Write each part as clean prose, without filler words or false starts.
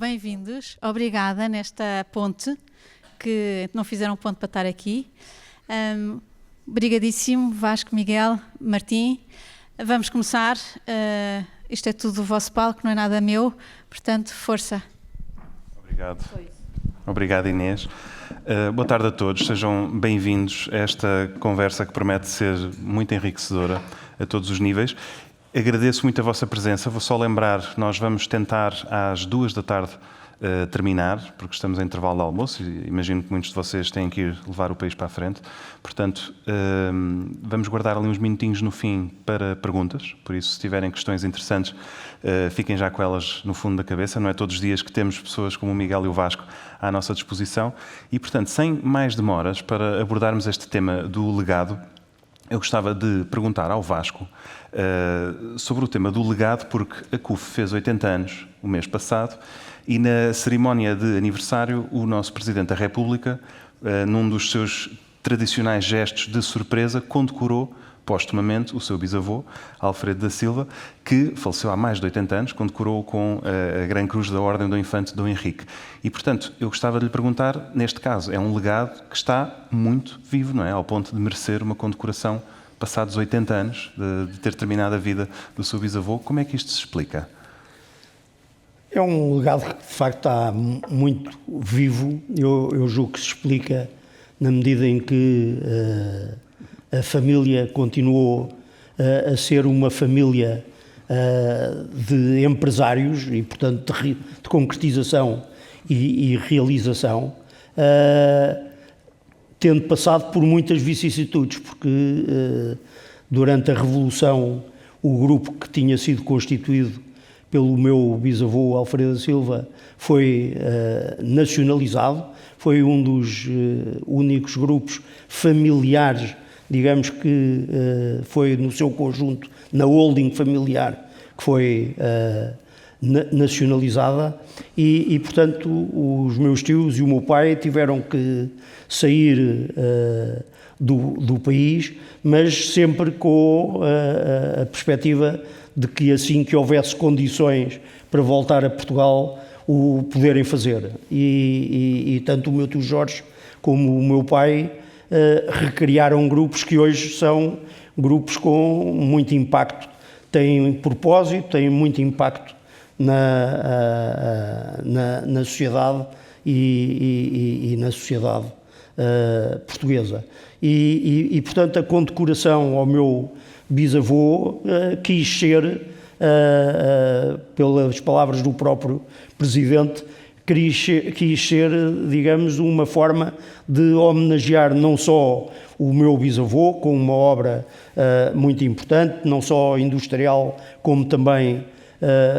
bem-vindos. Obrigada nesta ponte, que não fizeram ponte para estar aqui. Obrigadíssimo, Vasco, Miguel, Martim. Vamos começar. Isto é tudo o vosso palco, não é nada meu, portanto, força. Obrigado. Obrigado, Inês. Boa tarde a todos, sejam bem-vindos a esta conversa que promete ser muito enriquecedora a todos os níveis. Agradeço muito a vossa presença. Vou só lembrar, nós vamos tentar às 2 da tarde terminar, porque estamos em intervalo de almoço e imagino que muitos de vocês têm que ir levar o país para a frente. Portanto, vamos guardar ali uns minutinhos no fim para perguntas, por isso, se tiverem questões interessantes, fiquem já com elas no fundo da cabeça. Não é todos os dias que temos pessoas como o Miguel e o Vasco à nossa disposição. E, portanto, sem mais demoras, para abordarmos este tema do legado, eu gostava de perguntar ao Vasco sobre o tema do legado, porque a CUF fez 80 anos o mês passado e na cerimónia de aniversário o nosso Presidente da República, num dos seus tradicionais gestos de surpresa, condecorou postumamente o seu bisavô, Alfredo da Silva, que faleceu há mais de 80 anos, condecorou com a Gran Cruz da Ordem do Infante Dom Henrique. E, portanto, eu gostava de lhe perguntar, neste caso, é um legado que está muito vivo, não é? Ao ponto de merecer uma condecoração passados 80 anos de ter terminado a vida do seu bisavô. Como é que isto se explica? É um legado que, de facto, está muito vivo. Eu julgo que se explica na medida em que a família continuou a ser uma família de empresários e, portanto, de concretização e realização, tendo passado por muitas vicissitudes, porque durante a Revolução o grupo que tinha sido constituído pelo meu bisavô Alfredo da Silva foi nacionalizado, foi um dos únicos grupos familiares, digamos que foi no seu conjunto, na holding familiar, que foi nacionalizada e, portanto, os meus tios e o meu pai tiveram que sair do país, mas sempre com a perspectiva de que assim que houvesse condições para voltar a Portugal, o poderem fazer. E tanto o meu tio Jorge como o meu pai recriaram grupos que hoje são grupos com muito impacto, têm propósito, têm muito impacto na sociedade e na sociedade portuguesa. E, portanto, a condecoração ao meu bisavô quis ser, pelas palavras do próprio Presidente, quis ser, digamos, uma forma de homenagear não só o meu bisavô, com uma obra muito importante, não só industrial, como também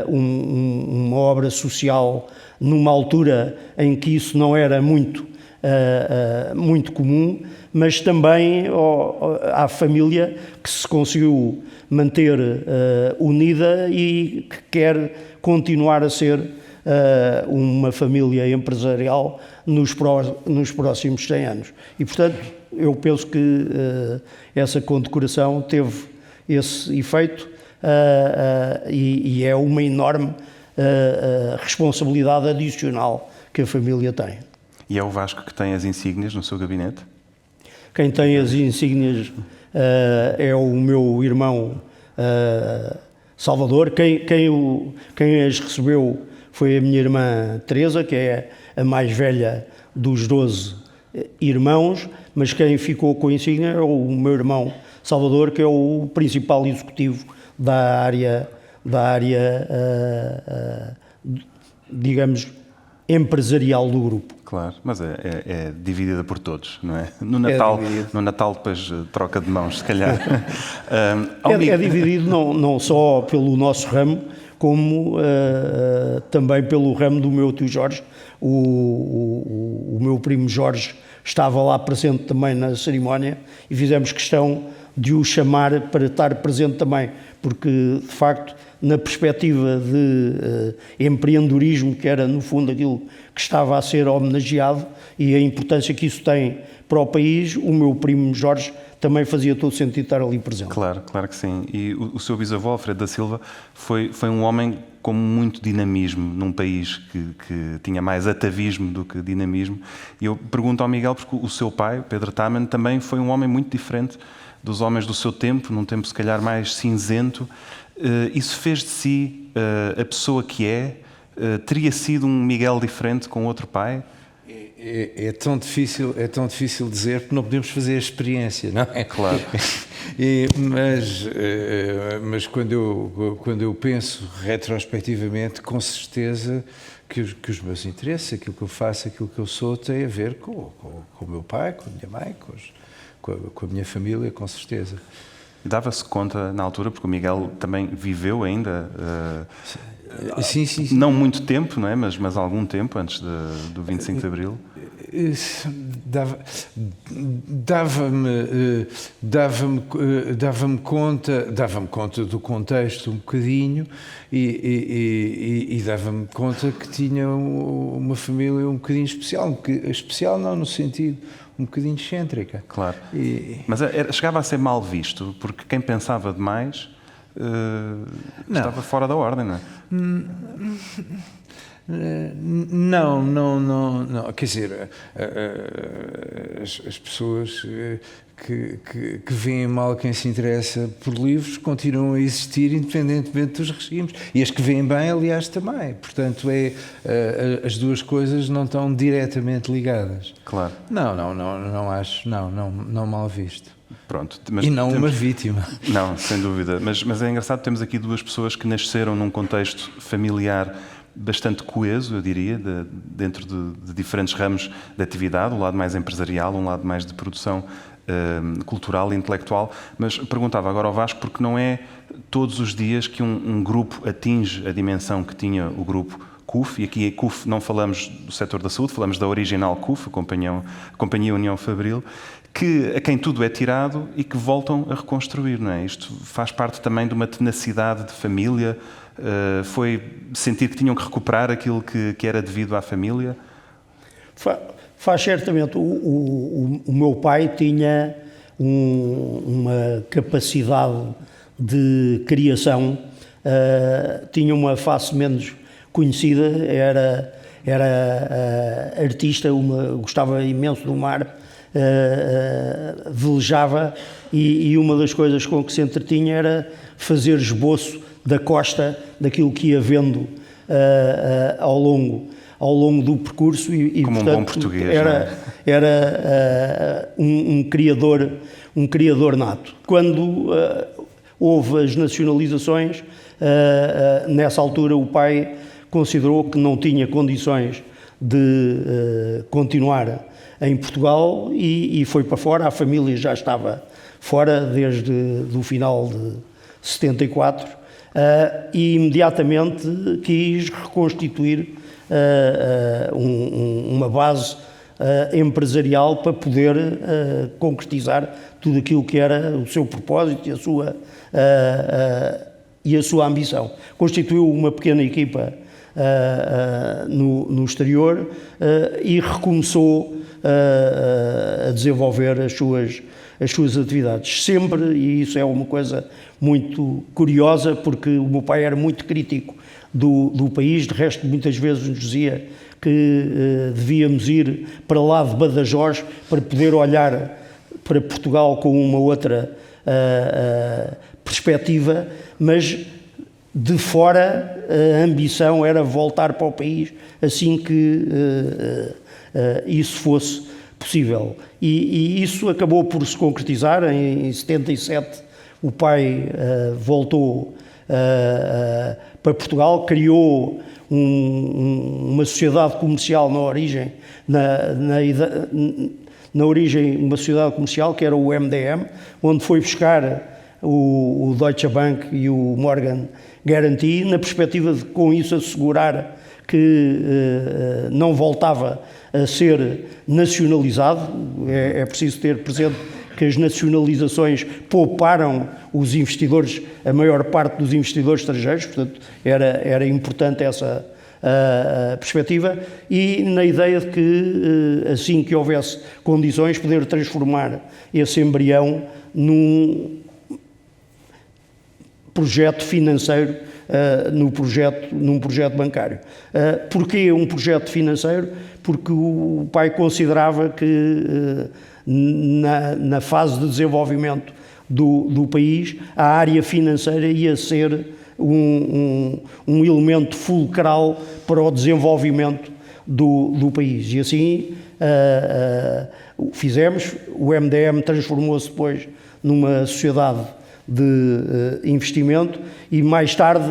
uma obra social, numa altura em que isso não era muito comum, mas também à família que se conseguiu manter unida e que quer continuar a ser uma família empresarial nos próximos 100 anos. E, portanto, eu penso que essa condecoração teve esse efeito e é uma enorme responsabilidade adicional que a família tem. E é o Vasco que tem as insígnias no seu gabinete? Quem tem as insígnias é o meu irmão Salvador. Quem as recebeu foi a minha irmã Teresa, que é a mais velha dos 12 irmãos, mas quem ficou com a insígnia é o meu irmão Salvador, que é o principal executivo da área digamos, empresarial do grupo. Claro, mas é dividida por todos, não é? No Natal depois troca de mãos, se calhar. É dividido não só pelo nosso ramo, como também pelo ramo do meu tio Jorge. O meu primo Jorge estava lá presente também na cerimónia e fizemos questão de o chamar para estar presente também, porque, de facto, na perspectiva de empreendedorismo, que era, no fundo, aquilo que estava a ser homenageado e a importância que isso tem para o país, o meu primo Jorge também fazia todo sentido estar ali presente. Claro que sim. E o seu bisavô, Alfredo da Silva, foi um homem com muito dinamismo num país que tinha mais atavismo do que dinamismo. E eu pergunto ao Miguel, porque o seu pai, Pedro Taman, também foi um homem muito diferente dos homens do seu tempo, num tempo se calhar mais cinzento. Isso fez de si a pessoa que é? Teria sido um Miguel diferente com outro pai? É tão difícil dizer, porque não podemos fazer a experiência, não é? Claro. Mas quando eu penso retrospectivamente, com certeza que os meus interesses, aquilo que eu faço, aquilo que eu sou, tem a ver com o meu pai, com a minha mãe, com a minha família, com certeza. E dava-se conta na altura, porque o Miguel também viveu ainda, sim. Não muito tempo, não é? Mas algum tempo antes do 25 de Abril. Dava-me conta do contexto um bocadinho e dava-me conta que tinha uma família um bocadinho especial, especial não no sentido um bocadinho excêntrica. Claro. Mas chegava a ser mal visto, porque quem pensava demais estava fora da ordem, não é? Não. Quer dizer, as pessoas que veem mal quem se interessa por livros continuam a existir independentemente dos regimes. E as que veem bem, aliás, também. Portanto, as duas coisas não estão diretamente ligadas. Claro. Não acho, não mal visto. Pronto, e não uma vítima. Não, sem dúvida. Mas é engraçado, temos aqui duas pessoas que nasceram num contexto familiar bastante coeso, eu diria, dentro de diferentes ramos de atividade, um lado mais empresarial, um lado mais de produção cultural e intelectual. Mas perguntava agora ao Vasco, porque não é todos os dias que um grupo atinge a dimensão que tinha o grupo CUF, e aqui CUF não falamos do setor da saúde, falamos da original CUF, a Companhia União Fabril, a quem tudo é tirado e que voltam a reconstruir, não é? Isto faz parte também de uma tenacidade de família, foi sentir que tinham que recuperar aquilo que era devido à família? Faz certamente. O meu pai tinha uma capacidade de criação, tinha uma face menos conhecida, era artista, gostava imenso do mar, velejava e uma das coisas com que se entretinha era fazer esboço da costa, daquilo que ia vendo ao longo do percurso e como portanto, um bom português, era um criador nato. Quando houve as nacionalizações, nessa altura o pai considerou que não tinha condições de continuar em Portugal e foi para fora. A família já estava fora desde o final de 74 e imediatamente quis reconstituir uma base empresarial para poder concretizar tudo aquilo que era o seu propósito e a sua ambição. Constituiu uma pequena equipa no exterior e recomeçou a desenvolver as suas atividades. Sempre, e isso é uma coisa muito curiosa, porque o meu pai era muito crítico do país, de resto muitas vezes nos dizia que devíamos ir para lá de Badajoz para poder olhar para Portugal com uma outra perspectiva, mas de fora a ambição era voltar para o país assim que isso fosse possível. E isso acabou por se concretizar. Em 77 o pai voltou para Portugal, criou uma sociedade comercial na origem uma sociedade comercial que era o MDM, onde foi buscar o Deutsche Bank e o Morgan Guarantee, na perspectiva de com isso assegurar que não voltava a ser nacionalizado. É preciso ter presente que as nacionalizações pouparam os investidores, a maior parte dos investidores estrangeiros, portanto era importante essa perspectiva, e na ideia de que assim que houvesse condições poder transformar esse embrião projeto financeiro num projeto bancário. Porquê um projeto financeiro? Porque o pai considerava que na fase de desenvolvimento do país, a área financeira ia ser um elemento fulcral para o desenvolvimento do país. E assim fizemos. O MDM transformou-se depois numa sociedade de investimento e mais tarde,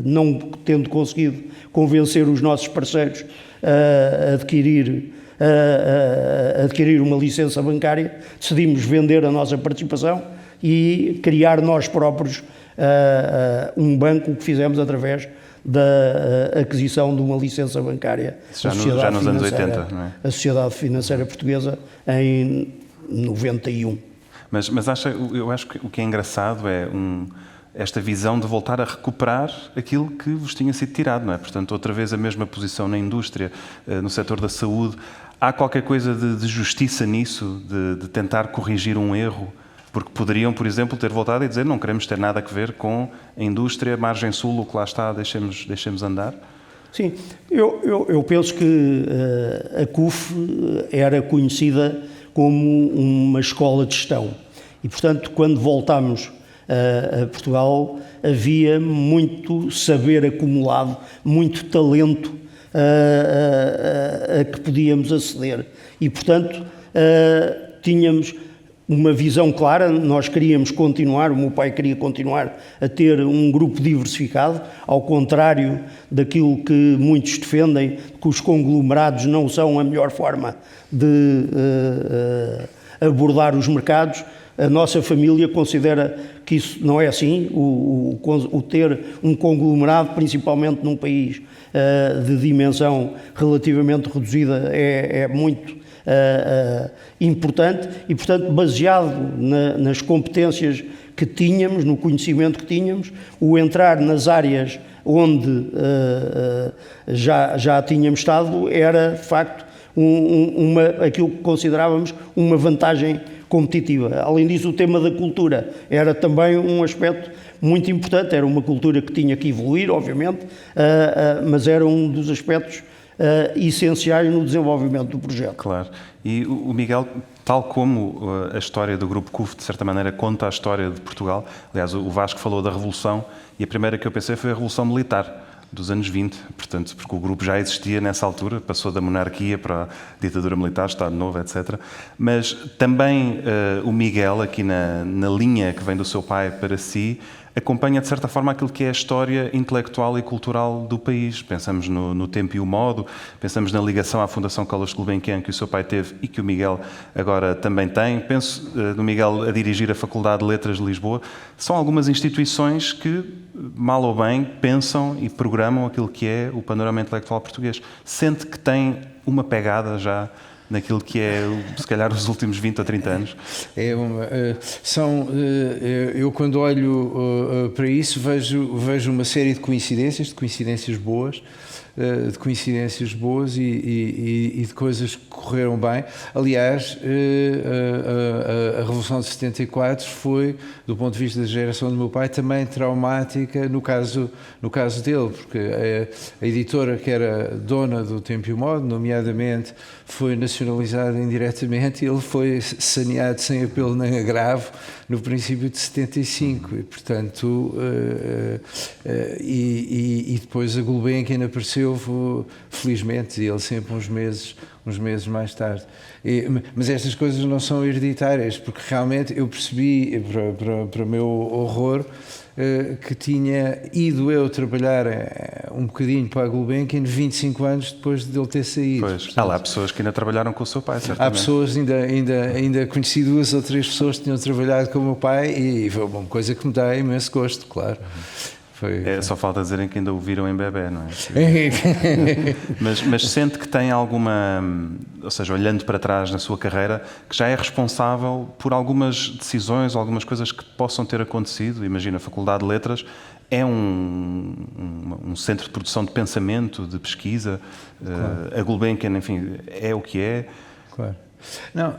não tendo conseguido convencer os nossos parceiros a adquirir uma licença bancária, decidimos vender a nossa participação e criar nós próprios um banco, que fizemos através da aquisição de uma licença bancária. Já nos anos 80, não é? A Sociedade Financeira Portuguesa em 91. Mas eu acho que o que é engraçado é esta visão de voltar a recuperar aquilo que vos tinha sido tirado, não é? Portanto, outra vez a mesma posição na indústria, no setor da saúde. Há qualquer coisa de justiça nisso, de tentar corrigir um erro? Porque poderiam, por exemplo, ter voltado e dizer não queremos ter nada a ver com a indústria, margem sul, o que lá está, deixemos andar? Sim, eu penso que a CUF era conhecida como uma escola de gestão e, portanto, quando voltámos a Portugal, havia muito saber acumulado, muito talento a que podíamos aceder e, portanto, tínhamos uma visão clara. Nós queríamos continuar, o meu pai queria continuar a ter um grupo diversificado, ao contrário daquilo que muitos defendem, que os conglomerados não são a melhor forma de abordar os mercados. A nossa família considera que isso não é assim. O ter um conglomerado, principalmente num país de dimensão relativamente reduzida, é muito importante e, portanto, baseado nas competências que tínhamos, no conhecimento que tínhamos, o entrar nas áreas onde já tínhamos estado era, de facto, aquilo que considerávamos uma vantagem competitiva. Além disso, o tema da cultura era também um aspecto muito importante. Era uma cultura que tinha que evoluir, obviamente, mas era um dos aspectos essenciais no desenvolvimento do projeto. Claro. E o Miguel, tal como a história do Grupo CUF, de certa maneira, conta a história de Portugal. Aliás, o Vasco falou da Revolução e a primeira que eu pensei foi a Revolução Militar dos anos 20, portanto, porque o grupo já existia nessa altura, passou da monarquia para a ditadura militar, Estado Novo, etc. Mas também o Miguel, aqui na linha que vem do seu pai para si, acompanha, de certa forma, aquilo que é a história intelectual e cultural do país. Pensamos no Tempo e o Modo, pensamos na ligação à Fundação Carlos Gulbenkian, que o seu pai teve e que o Miguel agora também tem. Penso no Miguel a dirigir a Faculdade de Letras de Lisboa. São algumas instituições que, mal ou bem, pensam e programam aquilo que é o panorama intelectual português. Sente que tem uma pegada já naquilo que é, se calhar, os últimos 20 ou 30 anos? Eu, quando olho para isso, vejo uma série de coincidências boas, e de coisas que correram bem. Aliás, a Revolução de 74 foi, do ponto de vista da geração do meu pai, também traumática no caso dele, porque a editora que era dona do Tempo e o Modo, nomeadamente, foi nacionalizada indiretamente e ele foi saneado sem apelo nem agravo no princípio de 75 e, portanto, e depois a Gulbenkian apareceu, felizmente, e ele sempre uns meses mais tarde. Mas estas coisas não são hereditárias, porque realmente eu percebi, para o meu horror, que tinha ido eu trabalhar um bocadinho para a Gulbenkian 25 anos depois de ele ter saído. Pois, portanto, há lá pessoas que ainda trabalharam com o seu pai, certamente. Há pessoas, ainda conheci 2 ou 3 pessoas que tinham trabalhado com o meu pai e foi uma coisa que me dá imenso gosto, claro. Só falta dizerem que ainda o viram em bebê, não é? mas sente que tem alguma, ou seja, olhando para trás na sua carreira, que já é responsável por algumas decisões, algumas coisas que possam ter acontecido. Imagina, a Faculdade de Letras é um centro de produção de pensamento, de pesquisa. Claro. A Gulbenkian, enfim, é o que é. Claro. Não,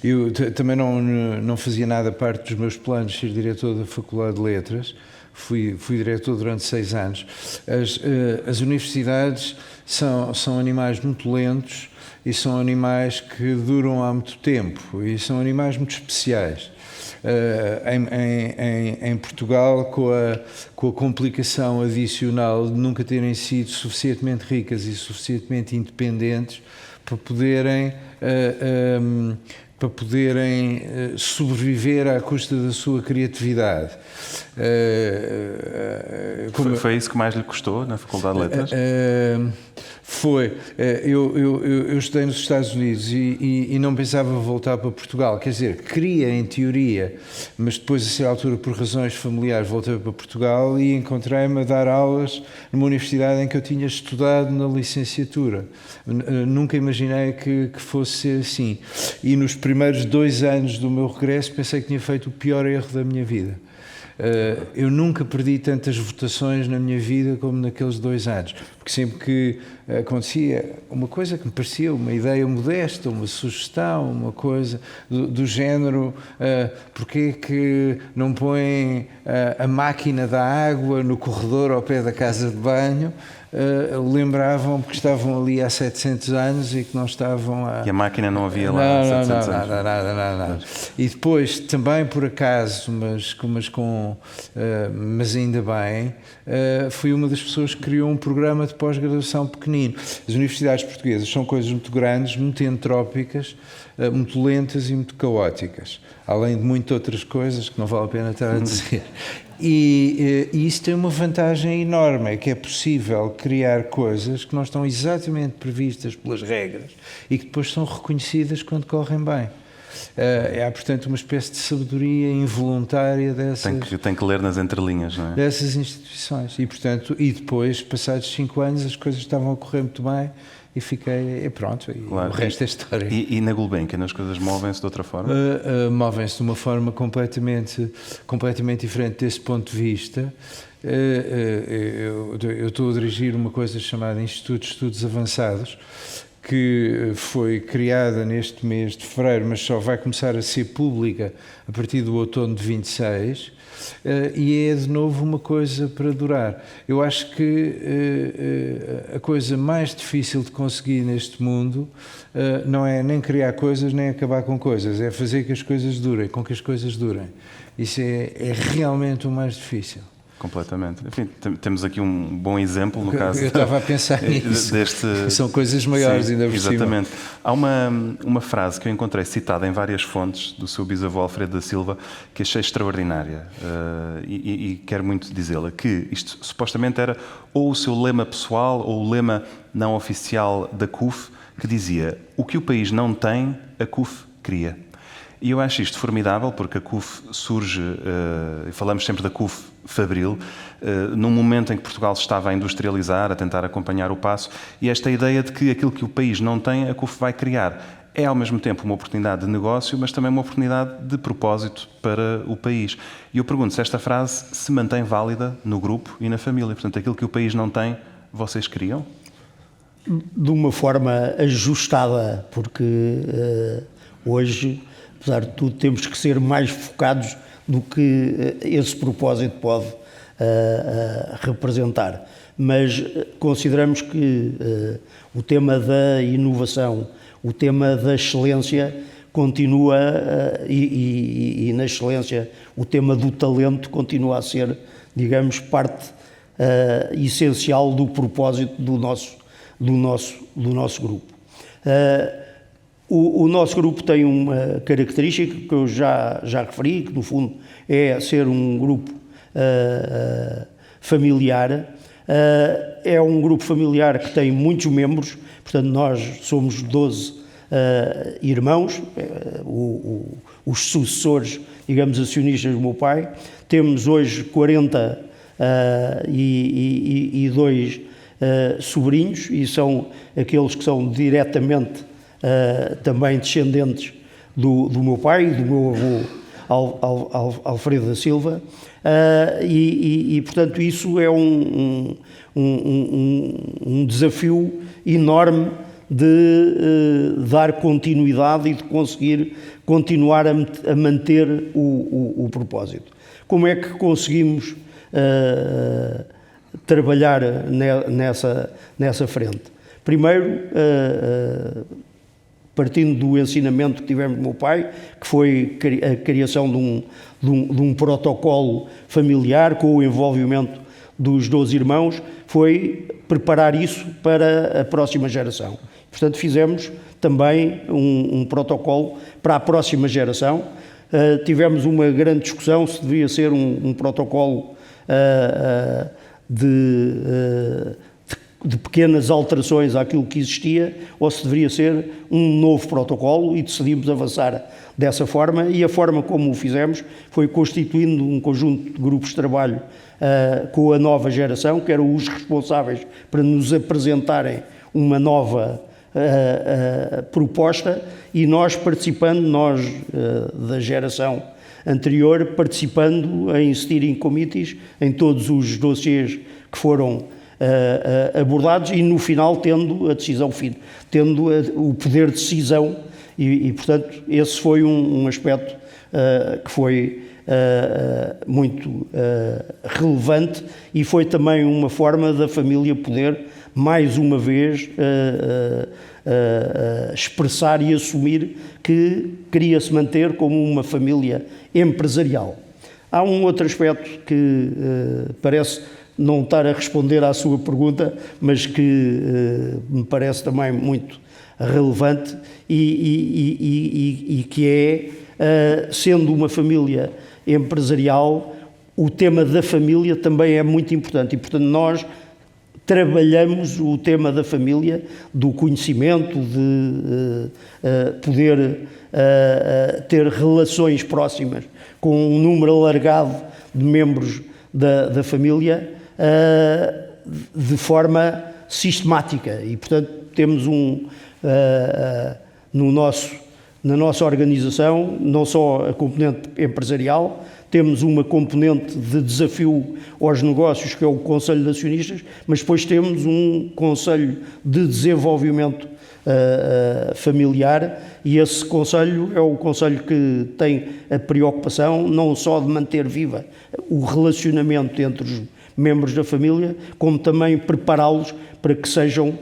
eu também não fazia nada parte dos meus planos ser diretor da Faculdade de Letras. Fui diretor durante 6 anos. As universidades são animais muito lentos e são animais que duram há muito tempo e são animais muito especiais. Em Portugal, com a complicação adicional de nunca terem sido suficientemente ricas e suficientemente independentes para poderem sobreviver à custa da sua criatividade. Foi isso que mais lhe custou na Faculdade de Letras? Foi. Eu estudei nos Estados Unidos e não pensava voltar para Portugal. Quer dizer, queria em teoria, mas depois, a certa altura, por razões familiares, voltei para Portugal e encontrei-me a dar aulas numa universidade em que eu tinha estudado na licenciatura. Nunca imaginei que fosse ser assim. E nos primeiros 2 anos do meu regresso pensei que tinha feito o pior erro da minha vida. Eu nunca perdi tantas votações na minha vida como naqueles 2 anos, porque sempre que acontecia uma coisa que me parecia uma ideia modesta, uma sugestão, uma coisa do género, porque que não põem a máquina da água no corredor ao pé da casa de banho, lembravam que estavam ali há 700 anos e que não estavam a... E a máquina não havia lá há 700 anos. Nada. E depois, também por acaso, mas ainda bem, fui uma das pessoas que criou um programa de pós-graduação pequenino. As universidades portuguesas são coisas muito grandes, muito entrópicas, muito lentas e muito caóticas, além de muitas outras coisas que não vale a pena estar a dizer. E isso tem uma vantagem enorme, é que é possível criar coisas que não estão exatamente previstas pelas regras e que depois são reconhecidas quando correm bem. Há, portanto, uma espécie de sabedoria involuntária dessas... Tem que ler nas entrelinhas, não é? Dessas instituições. E depois, passados 5 anos, as coisas estavam a correr muito bem e fiquei... pronto, claro. O resto é história. E na Gulbenkian as coisas movem-se de outra forma? Movem-se de uma forma completamente diferente desse ponto de vista. Eu estou a dirigir uma coisa chamada Instituto de Estudos Avançados, que foi criada neste mês de fevereiro, mas só vai começar a ser pública a partir do outono de 26, e é de novo uma coisa para durar. Eu acho que a coisa mais difícil de conseguir neste mundo não é nem criar coisas, nem acabar com coisas, é fazer que as coisas durem, com que as coisas durem. Isso é realmente o mais difícil. Completamente. Enfim, temos aqui um bom exemplo, no caso... Eu estava a pensar nisso. São coisas maiores, sim, ainda por cima. Exatamente. Há uma frase que eu encontrei citada em várias fontes do seu bisavô Alfredo da Silva que achei extraordinária e quero muito dizê-la, que isto supostamente era ou o seu lema pessoal ou o lema não oficial da CUF, que dizia: o que o país não tem, a CUF cria. E eu acho isto formidável, porque a CUF surge, e falamos sempre da CUF Fabril, num momento em que Portugal se estava a industrializar, a tentar acompanhar o passo, e esta ideia de que aquilo que o país não tem, a CUF vai criar. É ao mesmo tempo uma oportunidade de negócio, mas também uma oportunidade de propósito para o país. E eu pergunto se esta frase se mantém válida no grupo e na família. Portanto, aquilo que o país não tem, vocês criam? De uma forma ajustada, porque hoje, apesar de tudo, temos que ser mais focados do que esse propósito pode representar. Mas consideramos que o tema da inovação, o tema da excelência continua, e na excelência o tema do talento continua a ser, digamos, parte essencial do propósito do nosso grupo. O nosso grupo tem uma característica que eu já referi, que no fundo é ser um grupo familiar. É um grupo familiar que tem muitos membros, portanto nós somos 12 irmãos, os sucessores, digamos, acionistas do meu pai. Temos hoje 42 sobrinhos, e são aqueles que são diretamente também descendentes do meu pai, do meu avô Alfredo da Silva, e portanto isso é um desafio enorme de dar continuidade e de conseguir continuar a manter o propósito. Como é que conseguimos trabalhar nessa frente? Primeiro, partindo do ensinamento que tivemos do meu pai, que foi a criação de um protocolo familiar com o envolvimento dos 12 irmãos, foi preparar isso para a próxima geração. Portanto, fizemos também um protocolo para a próxima geração. Tivemos uma grande discussão se devia ser um protocolo de pequenas alterações àquilo que existia, ou se deveria ser um novo protocolo, e decidimos avançar dessa forma, e a forma como o fizemos foi constituindo um conjunto de grupos de trabalho com a nova geração, que eram os responsáveis para nos apresentarem uma nova proposta, e nós participando, da geração anterior, participando em steering committees, em todos os dossiês que foram abordados, e no final tendo a decisão final, tendo o poder de decisão, e portanto esse foi um aspecto que foi muito relevante, e foi também uma forma da família poder mais uma vez expressar e assumir que queria se manter como uma família empresarial. Há um outro aspecto que parece não estar a responder à sua pergunta, mas que me parece também muito relevante, e que é, sendo uma família empresarial, o tema da família também é muito importante, e portanto nós trabalhamos o tema da família, do conhecimento, de poder ter relações próximas com um número alargado de membros da família, de forma sistemática, e portanto temos na nossa organização não só a componente empresarial, temos uma componente de desafio aos negócios, que é o Conselho de Acionistas, mas depois temos um Conselho de Desenvolvimento Familiar, e esse Conselho é o Conselho que tem a preocupação não só de manter viva o relacionamento entre os membros da família, como também prepará-los para que sejam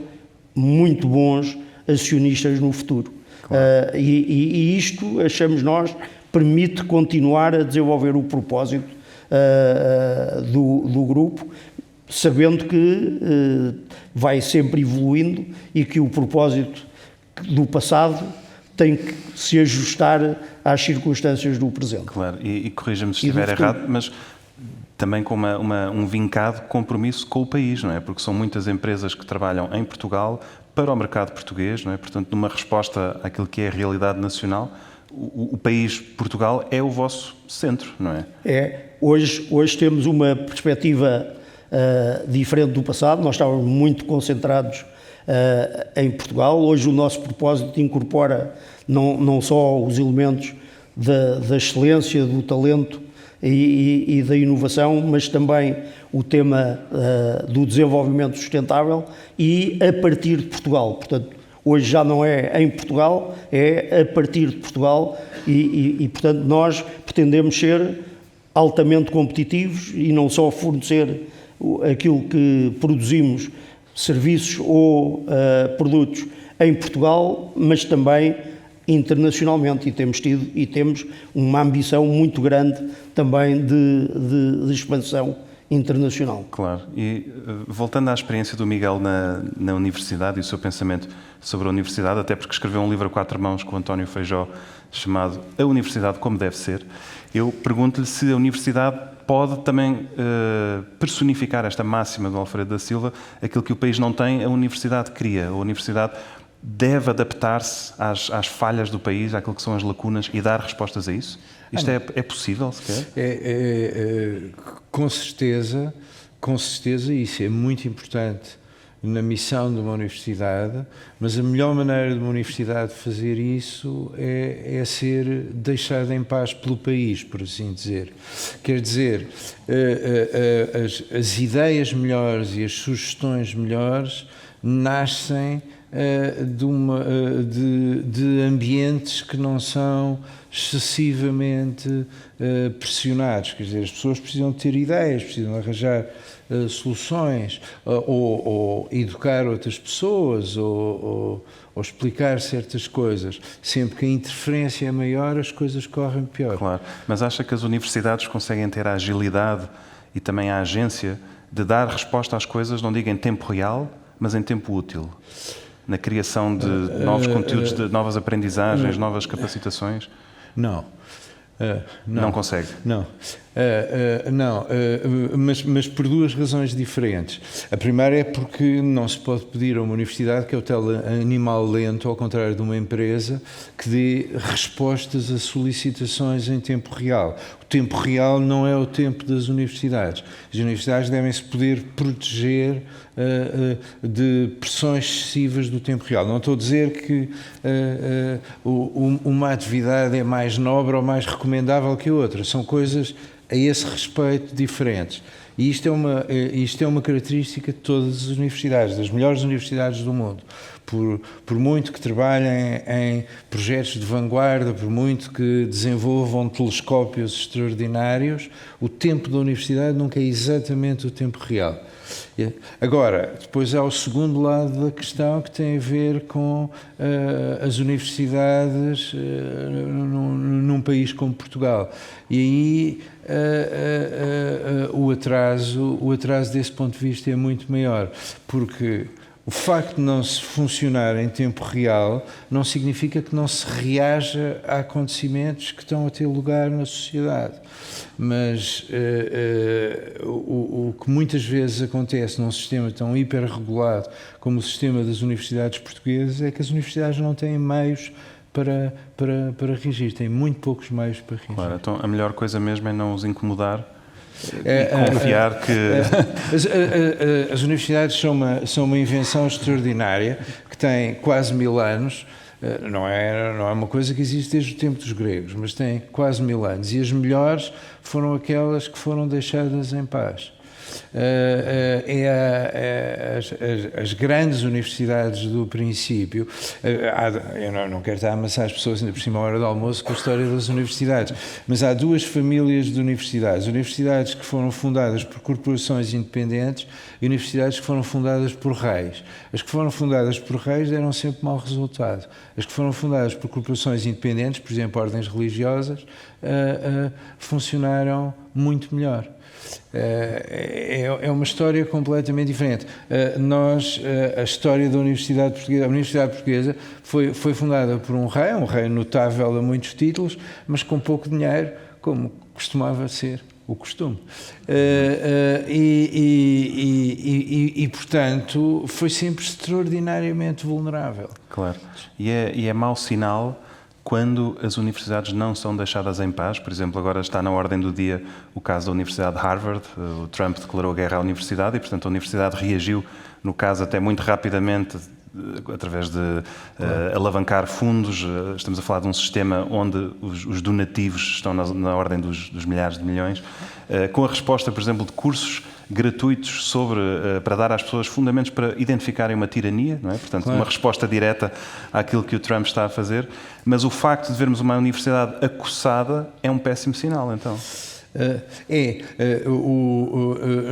muito bons acionistas no futuro. Claro. E isto, achamos nós, permite continuar a desenvolver o propósito do grupo, sabendo que vai sempre evoluindo, e que o propósito do passado tem que se ajustar às circunstâncias do presente. Claro, e corrija-me se estiver errado, mas também com um vincado compromisso com o país, não é? Porque são muitas empresas que trabalham em Portugal para o mercado português, não é? Portanto, numa resposta àquilo que é a realidade nacional, o país Portugal é o vosso centro, não é? Hoje temos uma perspectiva diferente do passado. Nós estávamos muito concentrados em Portugal. Hoje o nosso propósito incorpora não só os elementos da excelência, do talento e da inovação, mas também o tema do desenvolvimento sustentável, e a partir de Portugal. Portanto, hoje já não é em Portugal, é a partir de Portugal, e portanto nós pretendemos ser altamente competitivos, e não só fornecer aquilo que produzimos, serviços ou produtos em Portugal, mas também internacionalmente, e temos uma ambição muito grande também de expansão internacional. Claro. E voltando à experiência do Miguel na universidade e o seu pensamento sobre a universidade, até porque escreveu um livro a 4 mãos com o António Feijó chamado A Universidade Como Deve Ser, eu pergunto-lhe se a universidade pode também personificar esta máxima do Alfredo da Silva, aquilo que o país não tem, a universidade cria. A universidade deve adaptar-se às falhas do país, àquilo que são as lacunas, e dar respostas a isso? Isto é possível, sequer? Com certeza, isso é muito importante na missão de uma universidade, mas a melhor maneira de uma universidade fazer isso é ser deixada em paz pelo país, por assim dizer. Quer dizer, as ideias melhores e as sugestões melhores nascem de ambientes que não são excessivamente pressionados. Quer dizer, as pessoas precisam de ter ideias, precisam arranjar soluções, ou educar outras pessoas, ou explicar certas coisas. Sempre que a interferência é maior, as coisas correm pior. Claro, mas acha que as universidades conseguem ter a agilidade e também a agência de dar resposta às coisas, não digo em tempo real, mas em tempo útil? Na criação de novos conteúdos, de novas aprendizagens, novas capacitações? Não. Não consegue? Não. Mas por duas razões diferentes. A primeira é porque não se pode pedir a uma universidade que é o tal animal lento, ao contrário de uma empresa, que dê respostas a solicitações em tempo real. O tempo real não é o tempo das universidades. As universidades devem-se poder proteger de pressões excessivas do tempo real. Não estou a dizer que uma atividade é mais nobre ou mais recomendável que a outra. São coisas a esse respeito diferentes. E isto é uma característica de todas as universidades, das melhores universidades do mundo. Por muito que trabalhem em projetos de vanguarda, por muito que desenvolvam telescópios extraordinários, o tempo da universidade nunca é exatamente o tempo real. Agora, depois há o segundo lado da questão, que tem a ver com as universidades num país como Portugal. E aí o atraso desse ponto de vista é muito maior, porque o facto de não se funcionar em tempo real não significa que não se reaja a acontecimentos que estão a ter lugar na sociedade. Mas o que muitas vezes acontece num sistema tão hiperregulado como o sistema das universidades portuguesas é que as universidades não têm meios para reagir, têm muito poucos meios para reagir. Claro, então a melhor coisa mesmo é não os incomodar e confiar que... As universidades são uma invenção extraordinária que tem quase 1000 anos. Não é uma coisa que existe desde o tempo dos gregos, mas tem quase 1000 anos. E as melhores foram aquelas que foram deixadas em paz. As grandes universidades do princípio, eu não quero estar a amassar as pessoas ainda por cima à hora do almoço com a história das universidades, mas há duas famílias de universidades que foram fundadas por corporações independentes e universidades que foram fundadas por reis. As que foram fundadas por reis deram sempre mau resultado. As que foram fundadas por corporações independentes, por exemplo, ordens religiosas, funcionaram muito melhor. É uma história completamente diferente. A história da Universidade Portuguesa, a Universidade Portuguesa foi fundada por um rei notável a muitos títulos, mas com pouco dinheiro, como costumava ser o costume. Portanto, foi sempre extraordinariamente vulnerável. Claro. E é mau sinal quando as universidades não são deixadas em paz. Por exemplo, agora está na ordem do dia o caso da Universidade de Harvard. O Trump declarou guerra à universidade e, portanto, a universidade reagiu, no caso até muito rapidamente, através de alavancar fundos. Estamos a falar de um sistema onde os donativos estão na ordem dos milhares de milhões, com a resposta, por exemplo, de cursos gratuitos para dar às pessoas fundamentos para identificarem uma tirania, não é? Portanto, claro, uma resposta direta àquilo que o Trump está a fazer. Mas o facto de vermos uma universidade acossada é um péssimo sinal, então.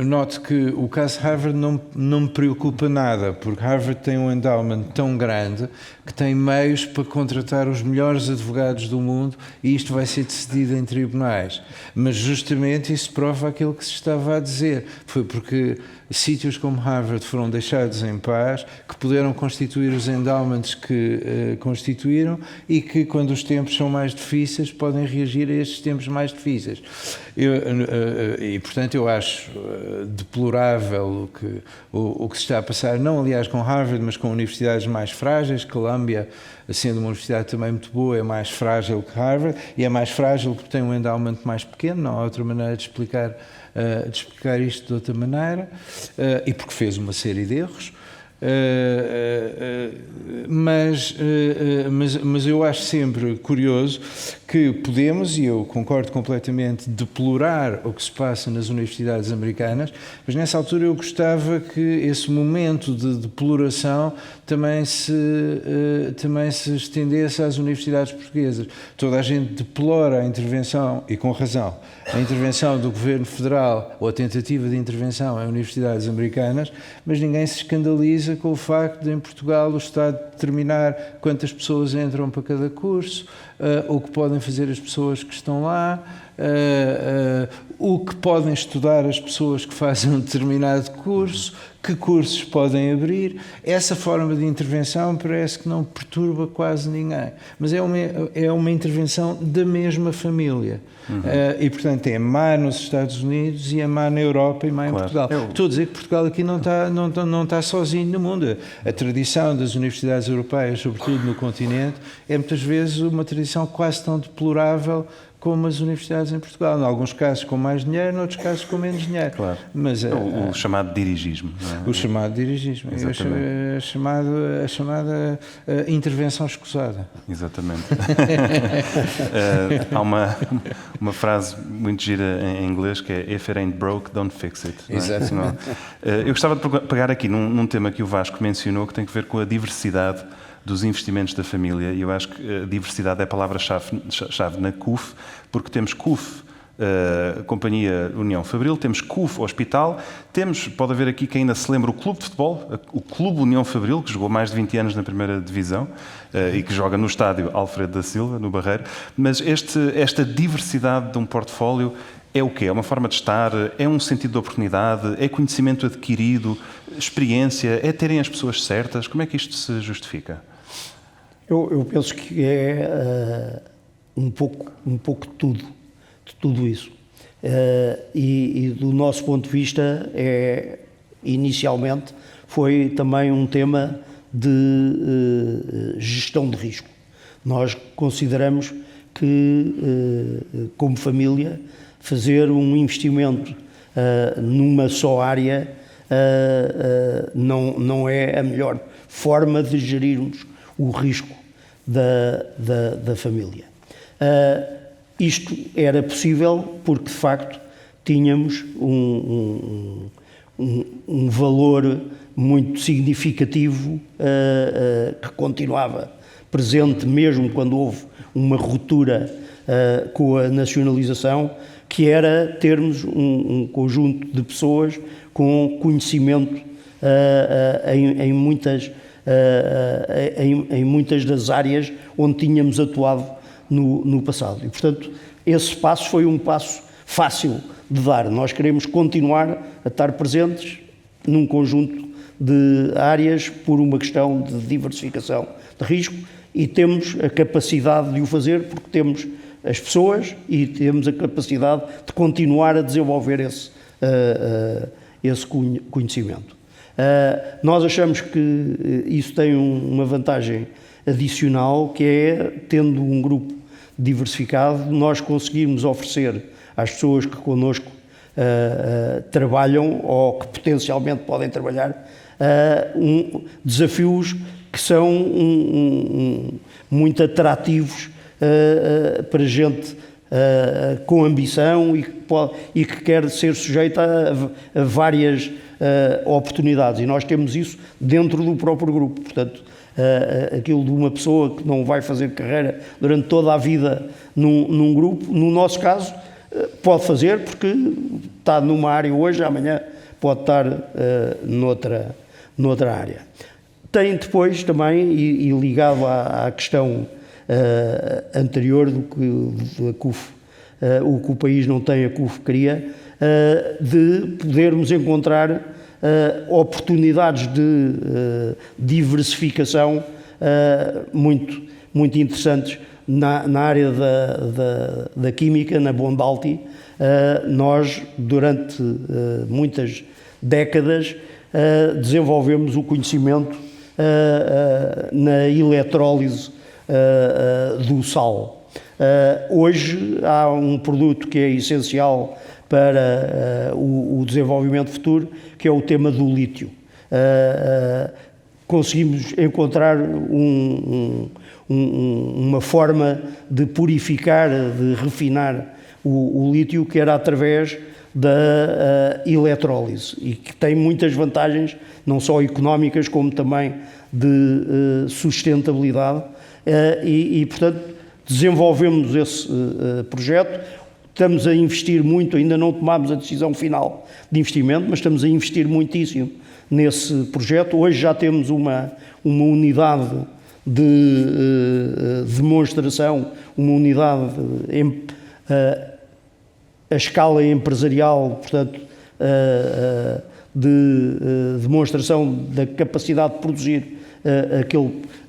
Note que o caso Harvard não me preocupa nada, porque Harvard tem um endowment tão grande que tem meios para contratar os melhores advogados do mundo e isto vai ser decidido em tribunais. Mas justamente isso prova aquilo que se estava a dizer. Foi porque sítios como Harvard foram deixados em paz, que puderam constituir os endowments que constituíram e que, quando os tempos são mais difíceis, podem reagir a estes tempos mais difíceis. Portanto, eu acho deplorável o que se está a passar, não aliás com Harvard, mas com universidades mais frágeis. Columbia, sendo uma universidade também muito boa, é mais frágil que Harvard, e é mais frágil porque tem um endowment mais pequeno, não há outra maneira de explicar isto de outra maneira, e porque fez uma série de erros. Mas eu acho sempre curioso que que podemos, e eu concordo completamente, deplorar o que se passa nas universidades americanas, mas nessa altura eu gostava que esse momento de deploração também se estendesse às universidades portuguesas. Toda a gente deplora a intervenção, e com razão, a intervenção do Governo Federal, ou a tentativa de intervenção em universidades americanas, mas ninguém se escandaliza com o facto de, em Portugal, o Estado determinar quantas pessoas entram para cada curso, o que podem fazer as pessoas que estão lá, o que podem estudar as pessoas que fazem um determinado curso, que cursos podem abrir. Essa forma de intervenção parece que não perturba quase ninguém, mas é uma intervenção da mesma família. E, portanto, é má nos Estados Unidos e é má na Europa e má em Portugal. Estou a dizer que Portugal aqui não está sozinho no mundo. A tradição das universidades europeias, sobretudo no continente, é muitas vezes uma tradição quase tão deplorável como as universidades em Portugal. Em alguns casos com mais dinheiro, em outros casos com menos dinheiro. Claro. Mas, o chamado dirigismo. Não é? O chamado dirigismo. A chamada intervenção escusada. Exatamente. Há uma frase muito gira em inglês que é "If it ain't broke, don't fix it". Exatamente. Eu gostava de pegar aqui num tema que o Vasco mencionou, que tem a ver com a diversidade dos investimentos da família, e eu acho que a diversidade é a palavra-chave na CUF, porque temos CUF, Companhia União Fabril, temos CUF Hospital, pode haver aqui quem ainda se lembra, o Clube de Futebol, o Clube União Fabril, que jogou mais de 20 anos na primeira divisão e que joga no estádio Alfredo da Silva, no Barreiro, mas esta diversidade de um portfólio é o quê? É uma forma de estar? É um sentido de oportunidade? É conhecimento adquirido? Experiência? É terem as pessoas certas? Como é que isto se justifica? Eu penso que é um pouco de tudo isso. E do nosso ponto de vista, inicialmente, foi também um tema de gestão de risco. Nós consideramos que, como família, fazer um investimento numa só área não é a melhor forma de gerirmos o risco da família. Isto era possível porque, de facto, tínhamos um valor muito significativo que continuava presente mesmo quando houve uma ruptura com a nacionalização, que era termos um conjunto de pessoas com conhecimento em muitas das áreas onde tínhamos atuado no passado. E, portanto, esse passo foi um passo fácil de dar. Nós queremos continuar a estar presentes num conjunto de áreas por uma questão de diversificação de risco, e temos a capacidade de o fazer porque temos as pessoas e temos a capacidade de continuar a desenvolver esse conhecimento. Nós achamos que isso tem uma vantagem adicional, que é, tendo um grupo diversificado, nós conseguimos oferecer às pessoas que connosco trabalham ou que potencialmente podem trabalhar desafios que são muito atrativos para gente com ambição e que quer ser sujeita a várias oportunidades, e nós temos isso dentro do próprio grupo. Portanto, aquilo de uma pessoa que não vai fazer carreira durante toda a vida num grupo, no nosso caso, pode fazer porque está numa área hoje, amanhã pode estar noutra área. Tem depois também, e ligado à questão anterior do que a CUF, o que o país não tem, a CUF cria, de podermos encontrar oportunidades de diversificação muito interessantes na área da química, na Bondalti. Nós, durante muitas décadas, desenvolvemos o conhecimento na eletrólise do sal. Hoje há um produto que é essencial para o desenvolvimento futuro, que é o tema do lítio. Conseguimos encontrar uma forma de purificar, de refinar o lítio, que era através da eletrólise, e que tem muitas vantagens, não só económicas, como também de sustentabilidade, e portanto desenvolvemos esse projeto. Estamos a investir muito, ainda não tomámos a decisão final de investimento, mas estamos a investir muitíssimo nesse projeto. Hoje já temos uma unidade de demonstração, uma unidade a escala empresarial, portanto, de demonstração da capacidade de produzir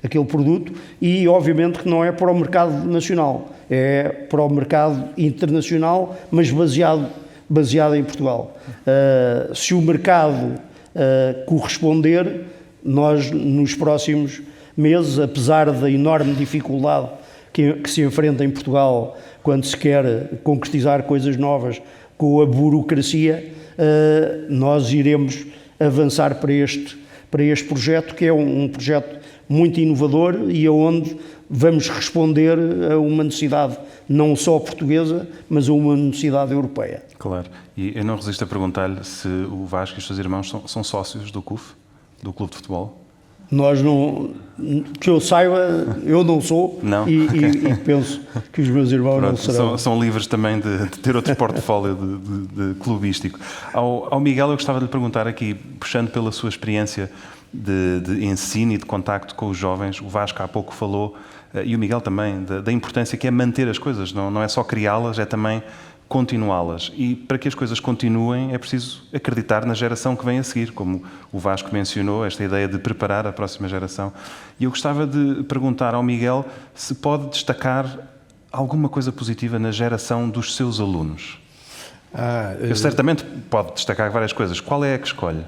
aquele produto, e obviamente que não é para o mercado nacional, é para o mercado internacional, mas baseado em Portugal. Se o mercado corresponder, nós nos próximos meses, apesar da enorme dificuldade que se enfrenta em Portugal quando se quer concretizar coisas novas com a burocracia, nós iremos avançar para este projeto, que é um projeto muito inovador e onde vamos responder a uma necessidade não só portuguesa, mas a uma necessidade europeia. Claro. E eu não resisto a perguntar-lhe se o Vasco e os seus irmãos são sócios do CUF, do Clube de Futebol? Nós não, que eu saiba, eu não sou. Não. E penso que os meus irmãos não serão. São livres também de ter outro portfólio de clubístico. Ao Miguel, eu gostava de lhe perguntar aqui, puxando pela sua experiência de ensino e de contacto com os jovens, o Vasco há pouco falou, e o Miguel também, da importância que é manter as coisas, não é só criá-las, é também continuá-las. E para que as coisas continuem é preciso acreditar na geração que vem a seguir, como o Vasco mencionou, esta ideia de preparar a próxima geração. E eu gostava de perguntar ao Miguel se pode destacar alguma coisa positiva na geração dos seus alunos. Eu certamente pode destacar várias coisas. Qual é a que escolhe?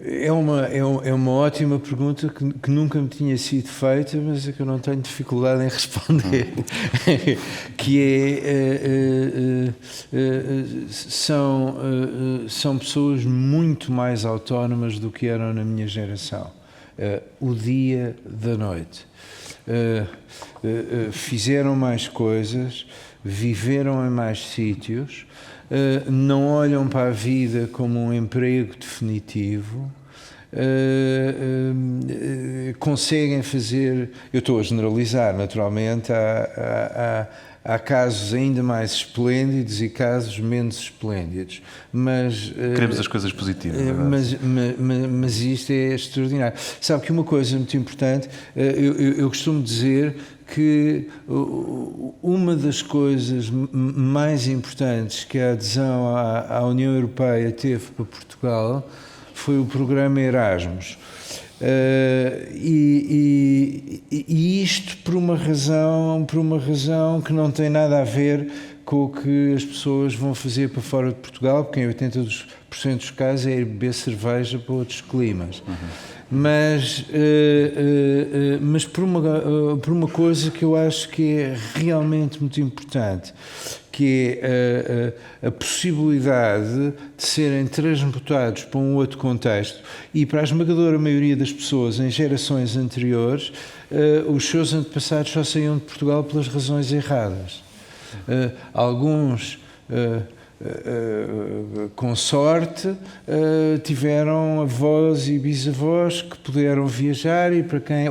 É uma ótima pergunta que nunca me tinha sido feita, mas é que eu não tenho dificuldade em responder. Que são pessoas muito mais autónomas do que eram na minha geração. O dia da noite. Fizeram mais coisas, viveram em mais sítios, não olham para a vida como um emprego definitivo, conseguem fazer... Eu estou a generalizar, naturalmente, há casos ainda mais esplêndidos e casos menos esplêndidos, mas... Queremos as coisas positivas. Mas isto é extraordinário. Sabe que uma coisa muito importante, eu costumo dizer que uma das coisas mais importantes que a adesão à União Europeia teve para Portugal foi o programa Erasmus. E isto por uma razão que não tem nada a ver com o que as pessoas vão fazer para fora de Portugal, porque em 80% dos casos é ir beber cerveja para outros climas. Mas por uma coisa que eu acho que é realmente muito importante, que é a possibilidade de serem transmutados para um outro contexto, e para a esmagadora maioria das pessoas em gerações anteriores, os seus antepassados só saíam de Portugal pelas razões erradas. Alguns... com sorte, tiveram avós e bisavós que puderam viajar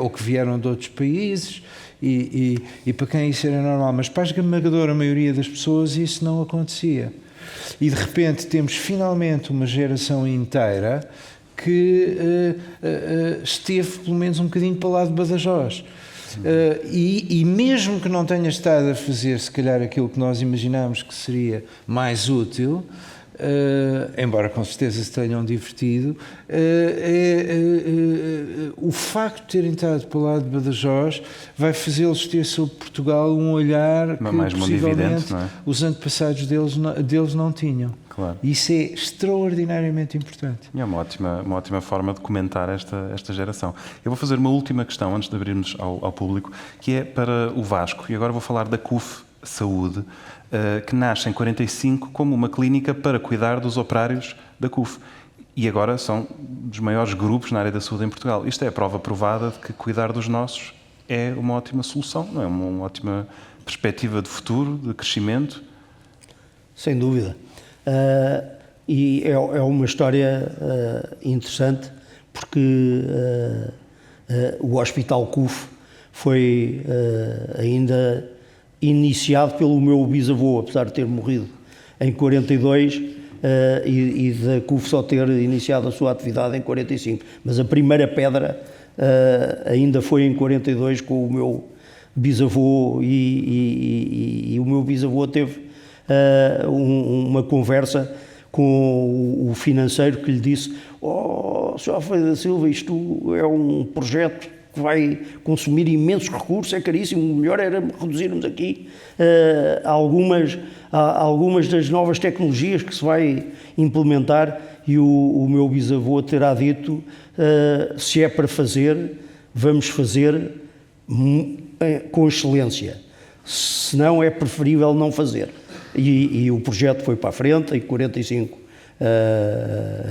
ou que vieram de outros países e para quem isso era normal, mas para a esmagadora maioria das pessoas isso não acontecia. E de repente temos finalmente uma geração inteira que esteve pelo menos um bocadinho para lá de Badajoz. E mesmo que não tenha estado a fazer, se calhar, aquilo que nós imaginámos que seria mais útil, embora com certeza se tenham divertido, o facto de terem estado para o lado de Badajoz vai fazê-los ter sobre Portugal um olhar que possivelmente os antepassados deles não tinham. Claro. Isso é extraordinariamente importante. É uma ótima forma de comentar esta geração. Eu vou fazer uma última questão antes de abrirmos ao público, que é para o Vasco, e agora vou falar da CUF Saúde, que nasce em 45 como uma clínica para cuidar dos operários da CUF. e agora são dos maiores grupos na área da saúde em Portugal. Isto é a prova provada de que cuidar dos nossos é uma ótima solução, não é? Uma ótima perspectiva de futuro, de crescimento. Sem dúvida. E é uma história interessante, porque o Hospital CUF foi ainda iniciado pelo meu bisavô, apesar de ter morrido em 42, e da CUF só ter iniciado a sua atividade em 45. Mas a primeira pedra ainda foi em 42 com o meu bisavô, e o meu bisavô teve uma conversa com o financeiro que lhe disse: "Oh, Sr. Alfredo da Silva, isto é um projeto que vai consumir imensos recursos, é caríssimo, o melhor era reduzirmos aqui algumas das novas tecnologias que se vai implementar." E o meu bisavô terá dito: "Se é para fazer, vamos fazer com excelência, se não é preferível não fazer." E o projeto foi para a frente. Em 45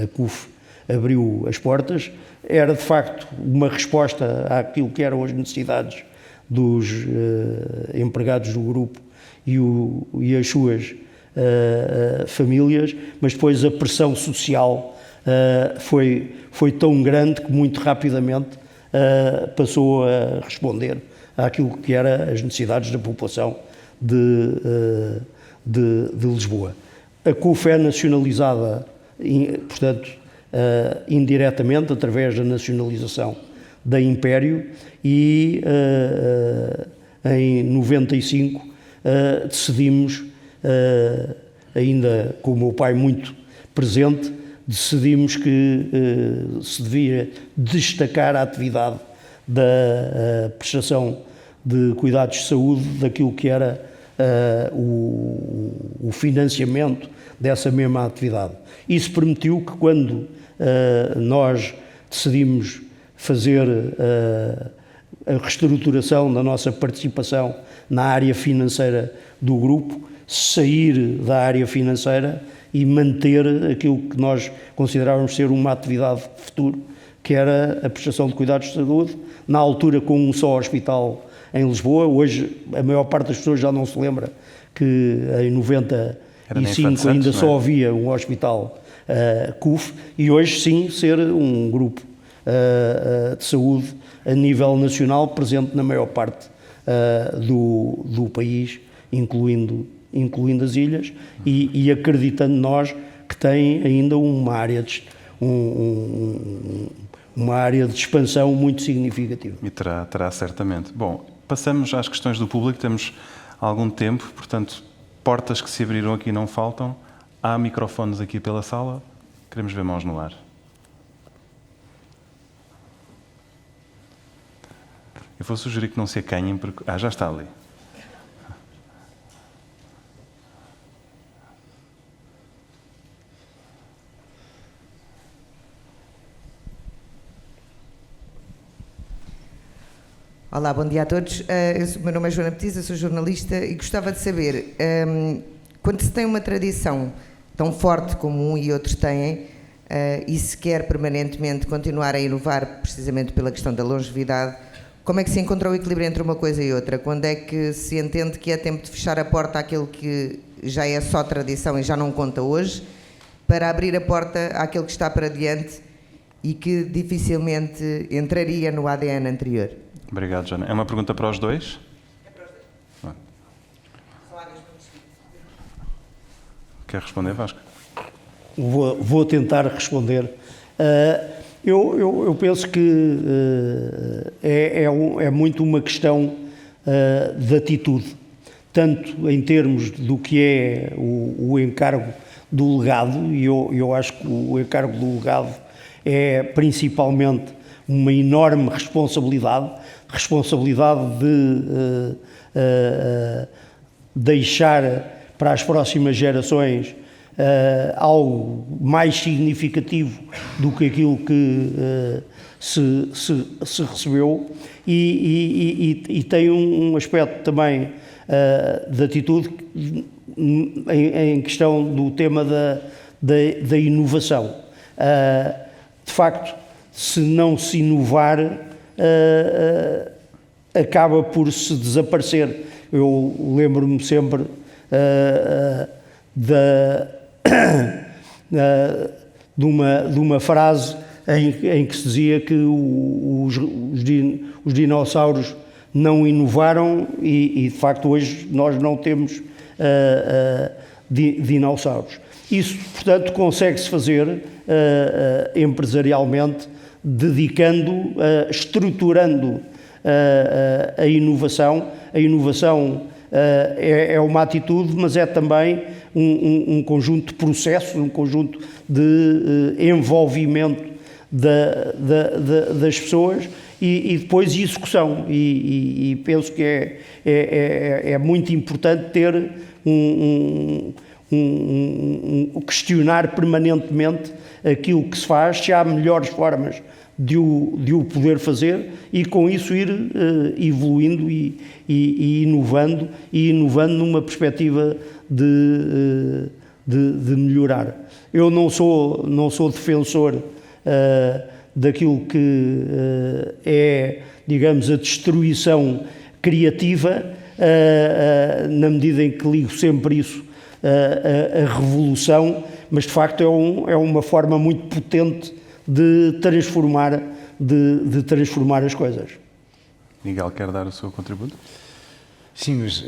a CUF abriu as portas. Era de facto uma resposta àquilo que eram as necessidades dos empregados do grupo e as suas famílias, mas depois a pressão social foi tão grande que muito rapidamente passou a responder àquilo que eram as necessidades da população de Lisboa. A CUF é nacionalizada, portanto, indiretamente, através da nacionalização da Império, e em 95 decidimos, ainda com o meu pai muito presente, decidimos que se devia destacar a atividade da prestação de cuidados de saúde daquilo que era o financiamento dessa mesma atividade. Isso permitiu que, quando nós decidimos fazer a reestruturação da nossa participação na área financeira do grupo, sair da área financeira e manter aquilo que nós considerávamos ser uma atividade de futuro, que era a prestação de cuidados de saúde, na altura com um só hospital em Lisboa. Hoje a maior parte das pessoas já não se lembra que em 95 ainda só havia um hospital CUF, e hoje sim ser um grupo de saúde a nível nacional, presente na maior parte do país, incluindo as ilhas, e acreditando nós que tem ainda uma área de expansão muito significativa. E terá certamente. Bom, passamos às questões do público, temos algum tempo, portanto, portas que se abriram aqui não faltam. Há microfones aqui pela sala, queremos ver mãos no ar. Eu vou sugerir que não se acanhem, porque... já está ali. Olá, bom dia a todos. O meu nome é Joana Petiza, sou jornalista e gostava de saber, quando se tem uma tradição tão forte como um e outros têm, e se quer permanentemente continuar a inovar precisamente pela questão da longevidade, como é que se encontra o equilíbrio entre uma coisa e outra? Quando é que se entende que é tempo de fechar a porta àquilo que já é só tradição e já não conta hoje, para abrir a porta àquilo que está para diante e que dificilmente entraria no ADN anterior? Obrigado, Joana. É uma pergunta para os dois? É para os dois. Quer responder, Vasco? Vou tentar responder. Eu penso que é muito uma questão de atitude, tanto em termos do que é o encargo do legado, e eu acho que o encargo do legado é principalmente uma enorme responsabilidade de deixar para as próximas gerações algo mais significativo do que aquilo que se recebeu, e tem um aspecto também de atitude em questão do tema da inovação. De facto, se não se inovar, acaba por se desaparecer. Eu lembro-me sempre de uma frase em que se dizia que os dinossauros não inovaram e de facto hoje nós não temos dinossauros. Isso, portanto, consegue-se fazer empresarialmente, dedicando, estruturando a inovação. A inovação é uma atitude, mas é também um conjunto de processos, um conjunto de envolvimento das pessoas e depois execução. E penso que é muito importante ter questionar permanentemente aquilo que se faz, se há melhores formas de o poder fazer e com isso ir evoluindo e inovando numa perspectiva de melhorar. Eu não sou defensor daquilo que é, digamos, a destruição criativa, na medida em que ligo sempre isso a revolução, mas de facto é uma forma muito potente de transformar as coisas. Miguel, quer dar o seu contributo? Sim, mas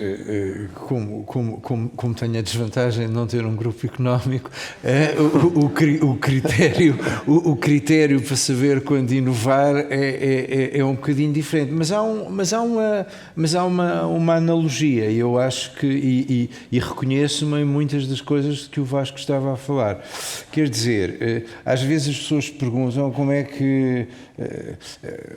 como tenho a desvantagem de não ter um grupo económico, o critério para saber quando inovar é um bocadinho diferente. Mas há uma analogia, e eu acho que, e reconheço-me em muitas das coisas que o Vasco estava a falar. Quer dizer, às vezes as pessoas perguntam como é que,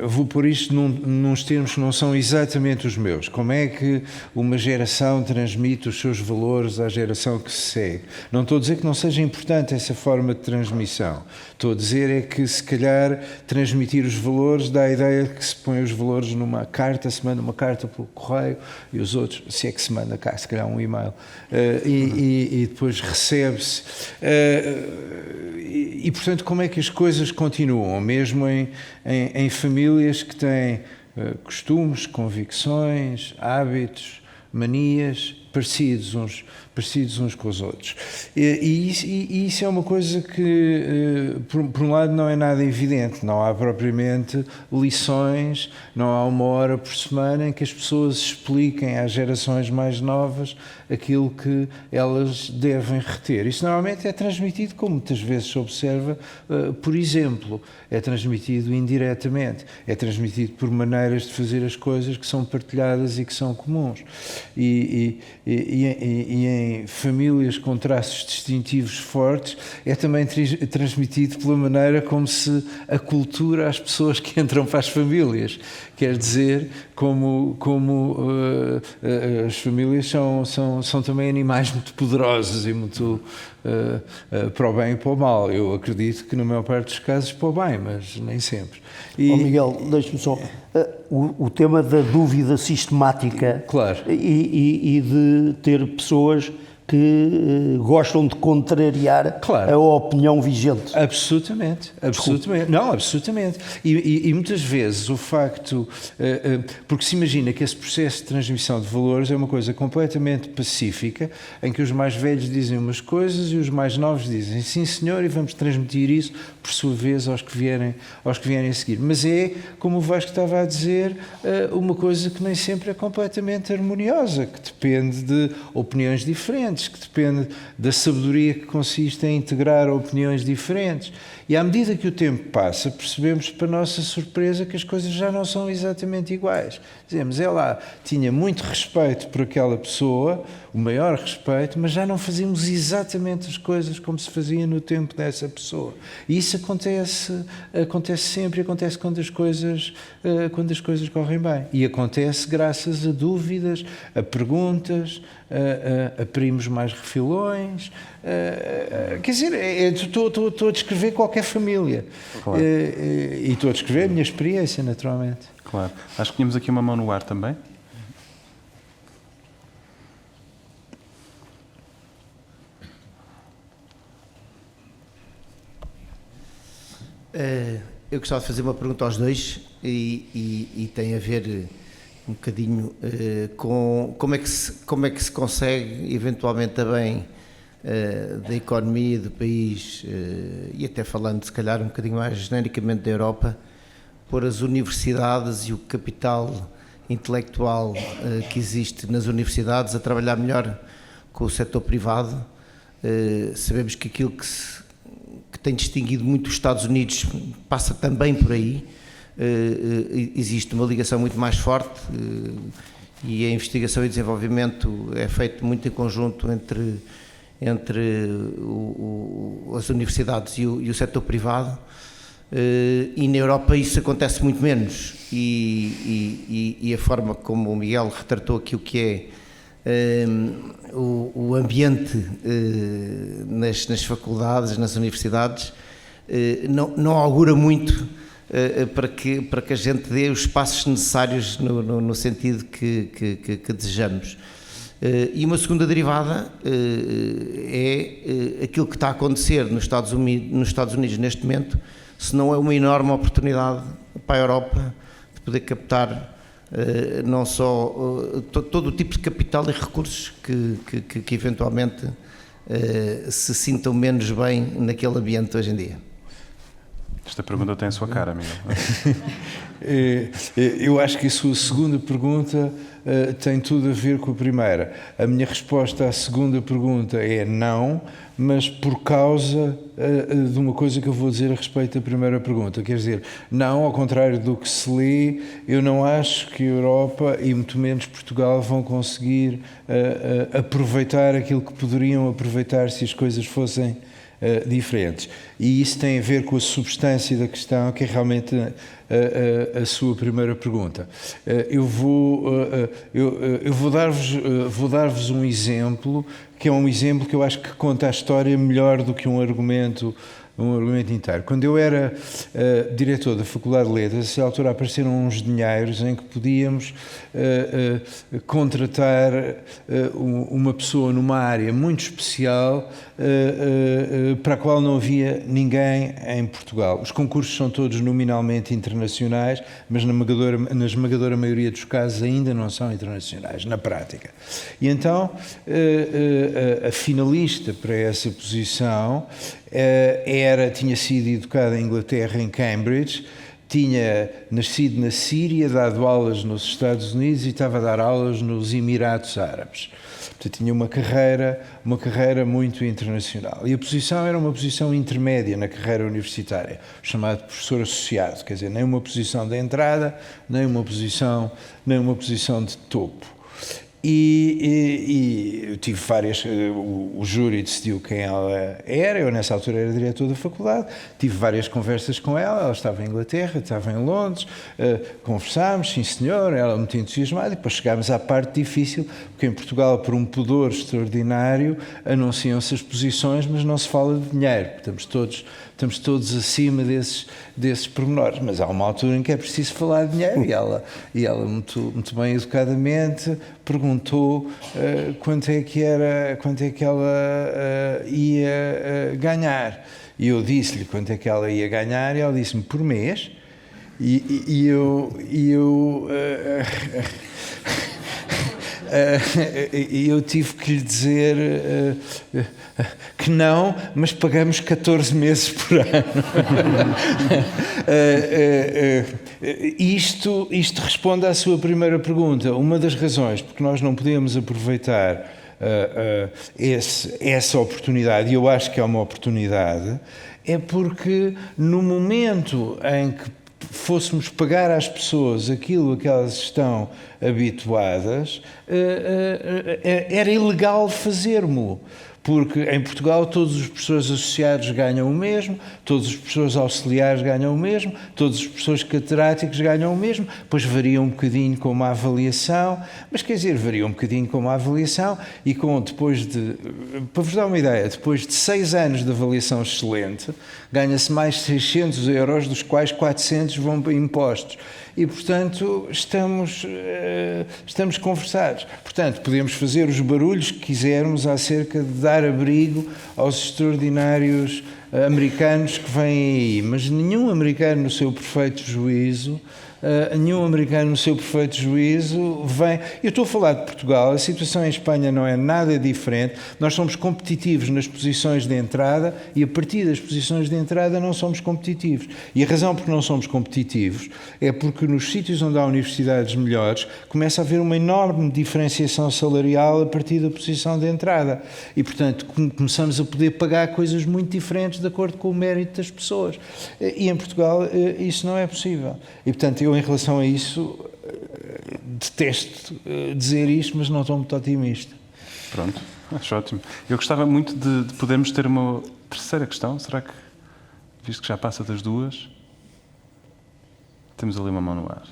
vou pôr isto nos termos que não são exatamente os meus, como é que uma geração transmite os seus valores à geração que se segue. Não estou a dizer que não seja importante essa forma de transmissão. Estou a dizer é que, se calhar, transmitir os valores dá a ideia de que se põe os valores numa carta, se manda uma carta pelo correio e os outros, se é que se manda cá, se calhar um e-mail, e depois recebe-se. E, portanto, como é que as coisas continuam, mesmo em famílias que têm costumes, convicções, hábitos, manias parecidos uns com os outros. E isso é uma coisa que, por um lado, não é nada evidente. Não há propriamente lições, não há uma hora por semana em que as pessoas expliquem às gerações mais novas aquilo que elas devem reter. Isso normalmente é transmitido, como muitas vezes se observa, por exemplo, é transmitido indiretamente, é transmitido por maneiras de fazer as coisas que são partilhadas e que são comuns. E em famílias com traços distintivos fortes, é também transmitido pela maneira como se acultura as pessoas que entram para as famílias. Quer dizer, como as famílias são também animais muito poderosos e muito para o bem e para o mal. Eu acredito que na maior parte dos casos para o bem, mas nem sempre. Miguel, deixa-me só... O tema da dúvida sistemática, claro, e de ter pessoas que gostam de contrariar, claro, a opinião vigente. Absolutamente. Não, absolutamente. E muitas vezes o facto... porque se imagina que esse processo de transmissão de valores é uma coisa completamente pacífica, em que os mais velhos dizem umas coisas e os mais novos dizem sim, senhor, e vamos transmitir isso, por sua vez, aos que vierem a seguir. Mas é, como o Vasco estava a dizer, uma coisa que nem sempre é completamente harmoniosa, que depende de opiniões diferentes, que depende da sabedoria que consiste em integrar opiniões diferentes. E à medida que o tempo passa, percebemos, para nossa surpresa, que as coisas já não são exatamente iguais. Dizemos, ela tinha muito respeito por aquela pessoa, o maior respeito, mas já não fazíamos exatamente as coisas como se fazia no tempo dessa pessoa. E isso acontece sempre, acontece quando as coisas correm bem. E acontece graças a dúvidas, a perguntas, a primos mais refilões. Quer dizer, estou a descrever qualquer família. Claro. E estou a descrever a minha experiência, naturalmente. Claro. Acho que tínhamos aqui uma mão no ar também. Eu gostava de fazer uma pergunta aos dois e tem a ver um bocadinho com como é que se consegue, eventualmente também, da economia do país e até falando se calhar um bocadinho mais genericamente da Europa, pôr as universidades e o capital intelectual que existe nas universidades a trabalhar melhor com o setor privado. Sabemos que aquilo que tem distinguido muito os Estados Unidos passa também por aí. Existe uma ligação muito mais forte e a investigação e desenvolvimento é feito muito em conjunto entre as universidades e o setor privado, e na Europa isso acontece muito menos, e a forma como o Miguel retratou aqui o que é o ambiente nas faculdades, nas universidades, não augura muito para que a gente dê os passos necessários no sentido que desejamos. E uma segunda derivada é aquilo que está a acontecer nos Estados Unidos neste momento, se não é uma enorme oportunidade para a Europa de poder captar não só todo o tipo de capital e recursos que eventualmente se sintam menos bem naquele ambiente hoje em dia. Esta pergunta tem a sua cara, Miguel. Eu acho que a sua segunda pergunta tem tudo a ver com a primeira. A minha resposta à segunda pergunta é não, mas por causa de uma coisa que eu vou dizer a respeito da primeira pergunta. Quer dizer, não, ao contrário do que se lê, eu não acho que a Europa e muito menos Portugal vão conseguir aproveitar aquilo que poderiam aproveitar se as coisas fossem diferentes. E isso tem a ver com a substância da questão, que é realmente a sua primeira pergunta. Eu vou dar-vos um exemplo, que é um exemplo que eu acho que conta a história melhor do que um argumento inteiro. Quando eu era diretor da Faculdade de Letras, nessa altura apareceram uns dinheiros em que podíamos contratar uma pessoa numa área muito especial para a qual não havia ninguém em Portugal. Os concursos são todos nominalmente internacionais, mas na esmagadora maioria dos casos ainda não são internacionais, na prática. E então a finalista para essa posição tinha sido educada em Inglaterra, em Cambridge, tinha nascido na Síria, dado aulas nos Estados Unidos e estava a dar aulas nos Emirados Árabes. Portanto, tinha uma carreira muito internacional. E a posição era uma posição intermédia na carreira universitária, chamado professor associado, quer dizer, nem uma posição de entrada, nem uma posição de topo. E eu tive o júri decidiu quem ela era, eu nessa altura era diretor da faculdade, tive várias conversas com ela estava em Inglaterra, estava em Londres, conversámos, sim senhor, ela muito entusiasmada, e depois chegámos à parte difícil, porque em Portugal, por um pudor extraordinário, anunciam-se as posições, mas não se fala de dinheiro, estamos todos acima desses pormenores, mas há uma altura em que é preciso falar de dinheiro, e ela muito bem educadamente perguntou quanto é que ela ia ganhar. E eu disse-lhe quanto é que ela ia ganhar, e ela disse-me por mês, e eu tive que lhe dizer que não, mas pagamos 14 meses por ano. Isto responde à sua primeira pergunta. Uma das razões porque nós não podemos aproveitar essa oportunidade, e eu acho que é uma oportunidade, é porque no momento em que fôssemos pagar às pessoas aquilo a que elas estão habituadas, era ilegal fazermos-lo. Porque em Portugal todos os professores associados ganham o mesmo, todos os professores auxiliares ganham o mesmo, todos os professores catedráticos ganham o mesmo, depois varia um bocadinho com uma avaliação, mas quer dizer, varia um bocadinho com uma avaliação e para vos dar uma ideia, depois de 6 anos de avaliação excelente, ganha-se mais 600 euros, dos quais 400 vão para impostos. E, portanto, estamos conversados. Portanto, podemos fazer os barulhos que quisermos acerca de dar abrigo aos extraordinários americanos que vêm aí, mas nenhum americano no seu perfeito juízo vem... Eu estou a falar de Portugal, a situação em Espanha não é nada diferente, nós somos competitivos nas posições de entrada e a partir das posições de entrada não somos competitivos. E a razão por que não somos competitivos é porque nos sítios onde há universidades melhores começa a haver uma enorme diferenciação salarial a partir da posição de entrada. E, portanto, começamos a poder pagar coisas muito diferentes de acordo com o mérito das pessoas. E em Portugal isso não é possível. E, portanto, eu em relação a isso detesto dizer isto, mas não estou muito otimista. Pronto, acho ótimo. Eu gostava muito de podermos ter uma terceira questão. Será que, visto que já passa das 2, temos ali uma mão no ar.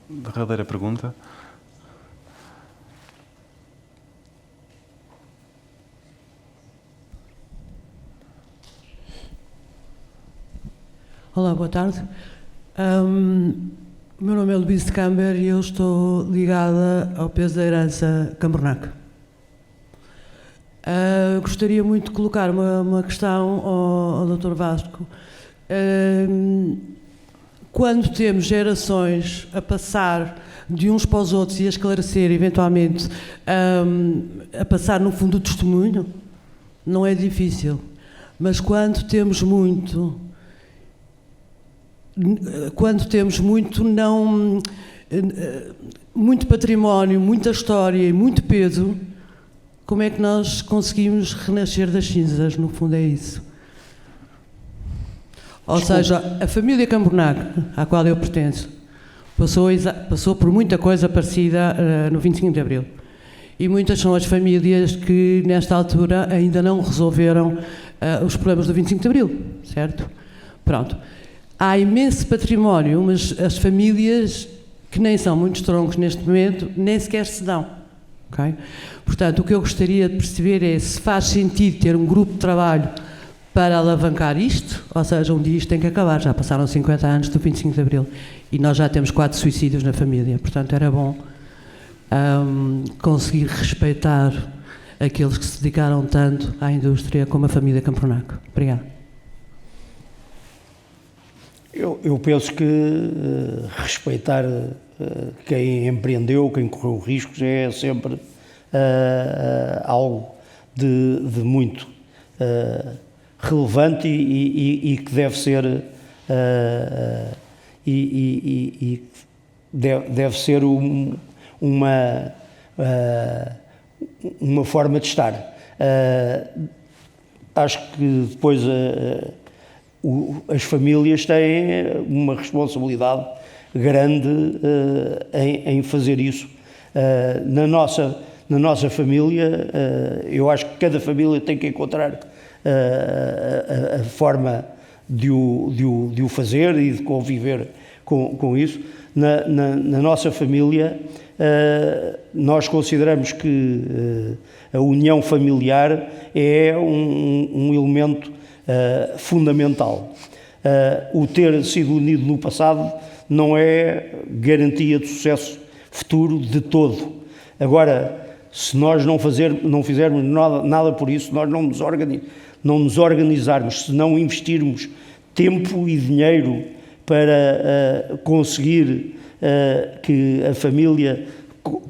Derradeira pergunta. Olá, boa tarde. O meu nome é Luís Camber e eu estou ligada ao peso da herança Cambernac. Gostaria muito de colocar uma questão ao Dr. Vasco. Quando temos gerações a passar de uns para os outros e a esclarecer, eventualmente, a passar no fundo o testemunho, não é difícil. Mas quando temos muito património, muita história e muito peso, como é que nós conseguimos renascer das cinzas? No fundo é isso. Ou seja, a família Cambernac, à qual eu pertenço, passou por muita coisa parecida no 25 de Abril. E muitas são as famílias que, nesta altura, ainda não resolveram os problemas do 25 de Abril, certo? Pronto. Há imenso património, mas as famílias, que nem são muitos troncos neste momento, nem sequer se dão. Okay? Portanto, o que eu gostaria de perceber é se faz sentido ter um grupo de trabalho para alavancar isto, ou seja, um dia isto tem que acabar. Já passaram 50 anos do 25 de Abril e nós já temos 4 suicídios na família. Portanto, era bom conseguir respeitar aqueles que se dedicaram tanto à indústria como a família Cambernac. Obrigada. Eu penso que respeitar quem empreendeu, quem correu riscos, é sempre algo de muito relevante e que deve ser deve ser uma forma de estar. Acho que depois as famílias têm uma responsabilidade grande em fazer isso. Na nossa família, eu acho que cada família tem que encontrar a forma de o fazer e de conviver com isso. Na nossa família, nós consideramos que a união familiar é um elemento fundamental. O ter sido unido no passado não é garantia de sucesso futuro de todo. Agora, se nós não fizermos nada por isso, nós não nos organizarmos, se não investirmos tempo e dinheiro para conseguir que a família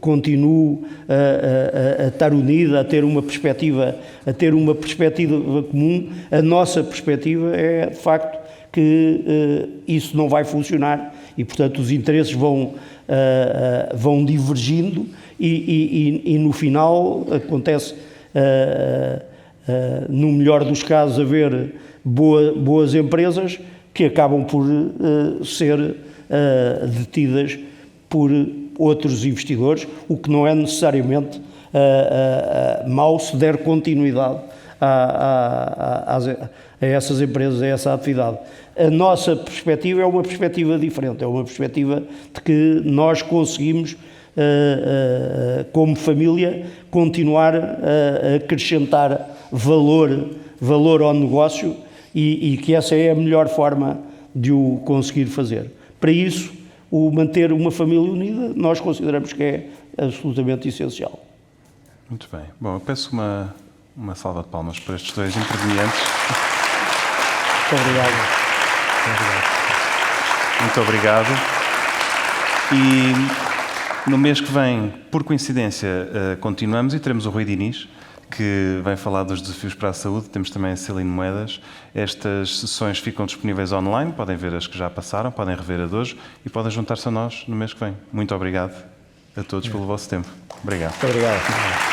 continue a estar unida, a ter uma perspectiva comum, a nossa perspectiva é, de facto, que isso não vai funcionar e, portanto, os interesses vão divergindo e no final acontece, no melhor dos casos, haver boas empresas que acabam por ser detidas por outros investidores, o que não é necessariamente mau se der continuidade a essas empresas, a essa atividade. A nossa perspectiva é uma perspectiva diferente, é uma perspectiva de que nós conseguimos, como família, continuar a acrescentar valor ao negócio e que essa é a melhor forma de o conseguir fazer. Para isso, o manter uma família unida, nós consideramos que é absolutamente essencial. Muito bem. Bom, eu peço uma salva de palmas para estes dois intervenientes. Muito obrigado. Muito obrigado. E no mês que vem, por coincidência, continuamos e teremos o Rui Diniz, que vai falar dos desafios para a saúde. Temos também a Celine Moedas. Estas sessões ficam disponíveis online, podem ver as que já passaram, podem rever a de hoje e podem juntar-se a nós no mês que vem. Muito obrigado a todos pelo vosso tempo. Obrigado. Muito obrigado.